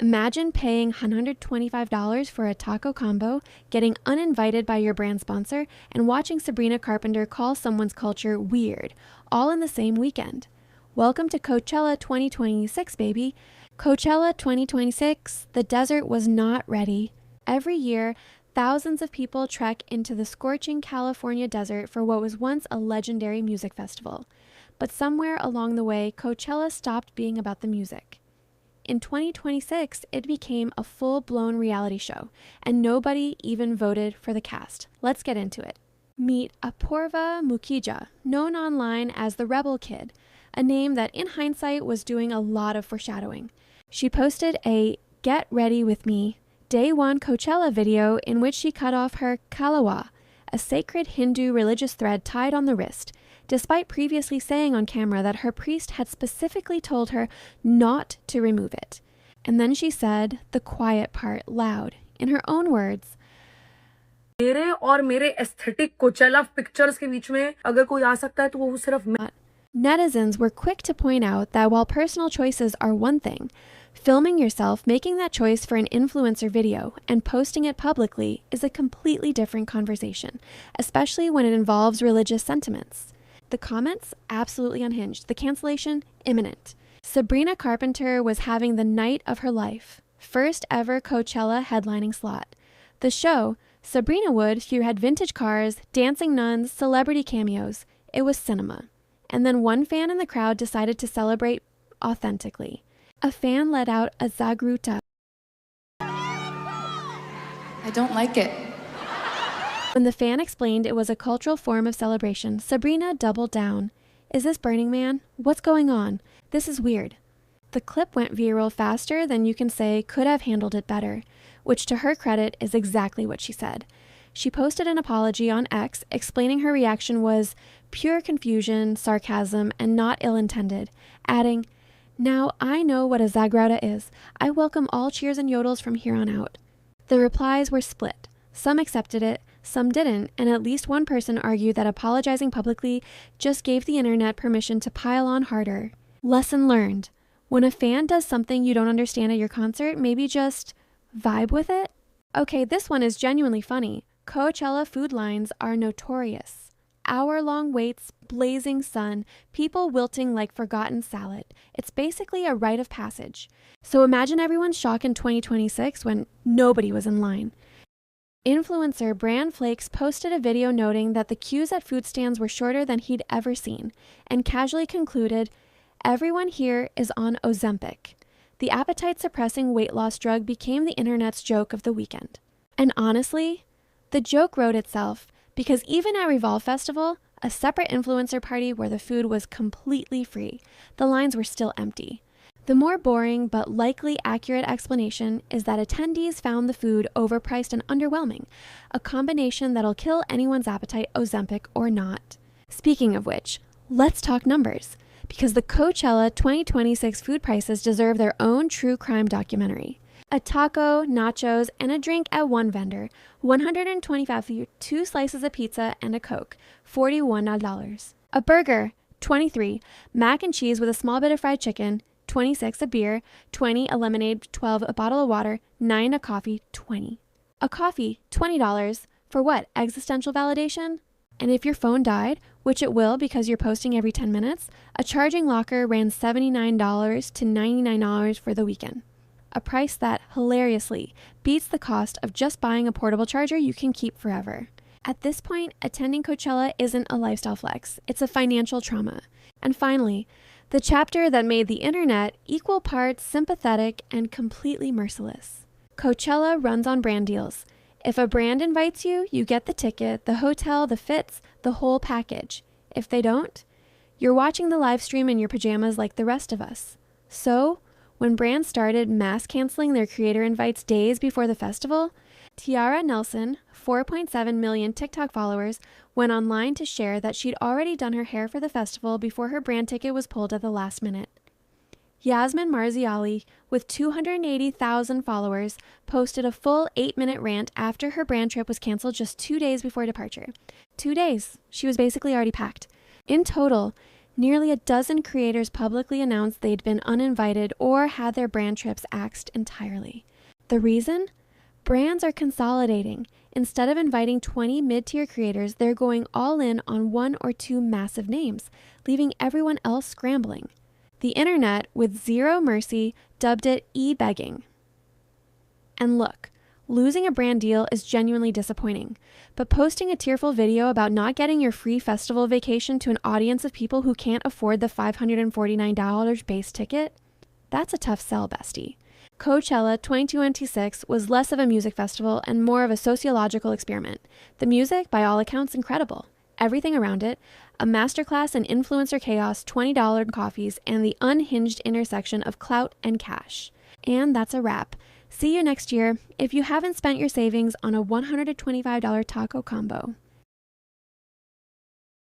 Imagine paying $125 for a taco combo, getting uninvited by your brand sponsor, and watching Sabrina Carpenter call someone's culture weird, all in the same weekend. Welcome to Coachella 2026, baby. Coachella 2026, the desert was not ready. Every year, thousands of people trek into the scorching California desert for what was once a legendary music festival. But somewhere along the way, Coachella stopped being about the music. In 2026, it became a full-blown reality show, and nobody even voted for the cast. Let's get into it. Meet Apurva Mukhija, known online as the Rebel Kid, a name that in hindsight was doing a lot of foreshadowing. She posted a "Get Ready With Me" Day 1 Coachella video in which she cut off her kalawa, a sacred Hindu religious thread tied on the wrist, despite previously saying on camera that her priest had specifically told her not to remove it. And then she said the quiet part loud, in her own words. मेरे और मेरे aesthetic कोचेला pictures के बीच में अगर कोई आ सकता है तो वो सिर्फ मैं. Netizens were quick to point out that while personal choices are one thing, filming yourself making that choice for an influencer video and posting it publicly is a completely different conversation, especially when it involves religious sentiments. The comments absolutely unhinged, the cancellation imminent. Sabrina Carpenter was having the night of her life, first ever Coachella headlining slot. The show, Sabrina would, who had vintage cars, dancing nuns, celebrity cameos. It was cinema. And then one fan in the crowd decided to celebrate authentically. A fan let out a zagruta. I don't like it. When the fan explained it was a cultural form of celebration, Sabrina doubled down. Is this Burning Man? What's going on? This is weird. The clip went viral faster than you can say could have handled it better, which to her credit is exactly what she said. She posted an apology on X explaining her reaction was pure confusion, sarcasm, and not ill-intended, adding, "Now I know what a zagrauta is. I welcome all cheers and yodels from here on out." The replies were split. Some accepted it, some didn't, and at least one person argued that apologizing publicly just gave the internet permission to pile on harder. Lesson learned. When a fan does something you don't understand at your concert, maybe just vibe with it? Okay, this one is genuinely funny. Coachella food lines are notorious. Hour-long waits, blazing sun, people wilting like forgotten salad. It's basically a rite of passage. So imagine everyone's shock in 2026 when nobody was in line. Influencer Bran Flakes posted a video noting that the queues at food stands were shorter than he'd ever seen, and casually concluded, "Everyone here is on Ozempic." The appetite-suppressing weight loss drug became the internet's joke of the weekend. And honestly, the joke wrote itself, because even at Revolve Festival, a separate influencer party where the food was completely free, the lines were still empty. The more boring but likely accurate explanation is that attendees found the food overpriced and underwhelming, a combination that'll kill anyone's appetite, Ozempic or not. Speaking of which, let's talk numbers, because the Coachella 2026 food prices deserve their own true crime documentary. A taco, nachos, and a drink at one vendor, $125 for 2 slices of pizza and a Coke, $41. A burger, $23. Mac and cheese with a small bit of fried chicken, $26. A beer, $20. A lemonade, $12. A bottle of water, $9. A coffee, $20. A coffee, $20. For what? Existential validation? And if your phone died, which it will because you're posting every 10 minutes, a charging locker ran $79 to $99 for the weekend. A price that, hilariously, beats the cost of just buying a portable charger you can keep forever. At this point, attending Coachella isn't a lifestyle flex, it's a financial trauma. And finally, the chapter that made the internet equal parts sympathetic and completely merciless. Coachella runs on brand deals. If a brand invites you, you get the ticket, the hotel, the fits, the whole package. If they don't, you're watching the live stream in your pajamas like the rest of us. So, when brands started mass canceling their creator invites days before the festival, Tiara Nelson, 4.7 million TikTok followers, went online to share that she'd already done her hair for the festival before her brand ticket was pulled at the last minute. Yasmin Marziali, with 280,000 followers, posted a full 8-minute rant after her brand trip was canceled just 2 days before departure. 2 days. She was basically already packed. In total, Nearly a dozen creators publicly announced they'd been uninvited or had their brand trips axed entirely. The reason? Brands are consolidating. Instead of inviting 20 mid-tier creators, they're going all in on one or two massive names, leaving everyone else scrambling. The internet, with zero mercy, dubbed it e-begging. And look, losing a brand deal is genuinely disappointing, but posting a tearful video about not getting your free festival vacation to an audience of people who can't afford the $549 base ticket? That's a tough sell, bestie. Coachella 2026 was less of a music festival and more of a sociological experiment. The music, by all accounts, incredible. Everything around it, a masterclass in influencer chaos, $20 coffees, and the unhinged intersection of clout and cash. And that's a wrap. See you next year if you haven't spent your savings on a $125 taco combo.